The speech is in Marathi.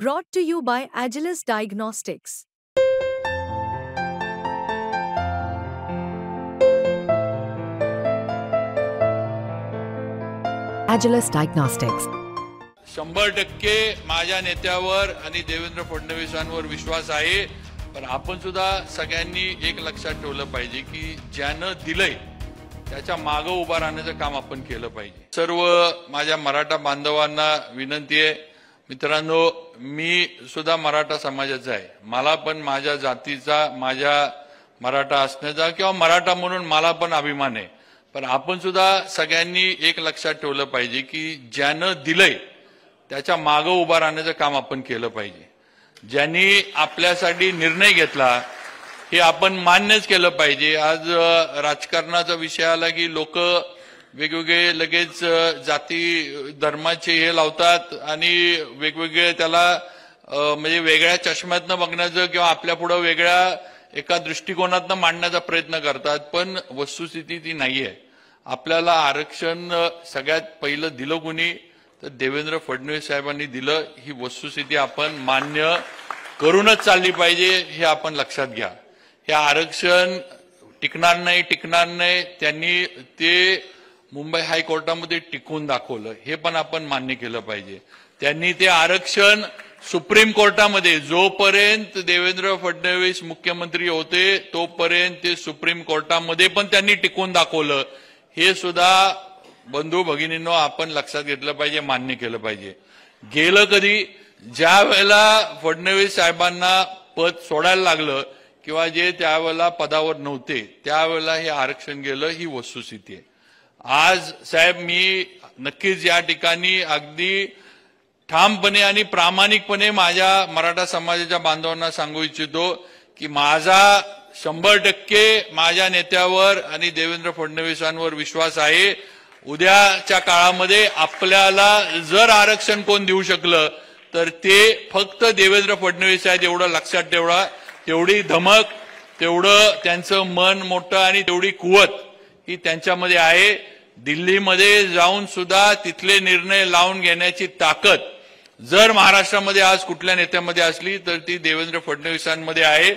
Brought to you by Agilus Diagnostics. Agilus Diagnostics. 100% माझ्या नेत्यावर आणि देवेंद्र फडणवीसांवर विश्वास आहे. पण आपण सुद्धा सगळ्यांनी एक लक्षात ठेवलं पाहिजे की ज्यानं दिलंय त्याच्या मागे उभा राहण्याचं काम आपण केलं पाहिजे. सर्व माझ्या मराठा बांधवांना विनंती आहे, मित्रांनो, मी सुद्धा मराठा समाजाचा आहे. मला पण माझ्या जातीचा, माझ्या मराठा असण्याचा किंवा मराठा म्हणून मला पण अभिमान आहे. पण आपण सुद्धा सगळ्यांनी एक लक्षात ठेवलं पाहिजे की ज्यानं दिलंय त्याच्या मागे उभा राहण्याचं काम आपण केलं पाहिजे. ज्यांनी आपल्यासाठी निर्णय घेतला हे आपण मान्यच केलं पाहिजे. आज राजकारणाचा विषय आला की लोक वेगवेगळे लगेच जाती धर्माचे हे लावतात आणि वेगवेगळे त्याला म्हणजे वेगळ्या चष्म्यातनं बघण्याचं किंवा आपल्या पुढे वेगळ्या एका दृष्टिकोनातनं मांडण्याचा प्रयत्न करतात. पण वस्तुस्थिती ती नाहीये. आपल्याला आरक्षण सगळ्यात पहिलं दिलं कोणी तर देवेंद्र फडणवीस साहेबांनी दिलं. ही वस्तुस्थिती आपण मान्य करूनच चालली पाहिजे, हे आपण लक्षात घ्या. हे आरक्षण टिकणार नाही. त्यांनी ते मुंबई हायकोर्टामध्ये टिकून दाखवलं, हे पण आपण मान्य केलं पाहिजे. त्यांनी ते आरक्षण सुप्रीम कोर्टामध्ये जोपर्यंत देवेंद्र फडणवीस मुख्यमंत्री होते तोपर्यंत ते सुप्रीम कोर्टामध्ये पण त्यांनी टिकून दाखवलं. हे सुद्धा बंधू भगिनींनो आपण लक्षात घेतलं पाहिजे, मान्य केलं पाहिजे. गेलं कधी ज्या वेळेला फडणवीस साहेबांना पद सोडायला लागलं किंवा जे त्यावेळेला पदावर नव्हते त्यावेळेला हे आरक्षण गेलं, ही वस्तुस्थिती आहे. आज साहेब मी नक्कीच या ठिकाणी अगदी ठामपणे आणि प्रामाणिकपणे माझ्या मराठा समाजाच्या बांधवांना सांगू इच्छितो की माझा 100% माझ्या नेत्यावर आणि देवेंद्र फडणवीसांवर विश्वास आहे. उद्याच्या काळामध्ये आपल्याला जर आरक्षण कोण देऊ शकलं तर ते फक्त देवेंद्र फडणवीस आहेत, एवढं लक्षात ठेवा. तेवढी धमक, तेवढं त्यांचं मन मोठं आणि तेवढी कुवत ही त्यांच्यामध्ये आहे. दिल्लीमध्ये जाऊन सुद्धा तिथले निर्णय लावून घेण्याची ताकद जर महाराष्ट्रामध्ये आज कुठल्या नेत्यामध्ये असली तर ती देवेंद्र फडणवीसांमध्ये आहे.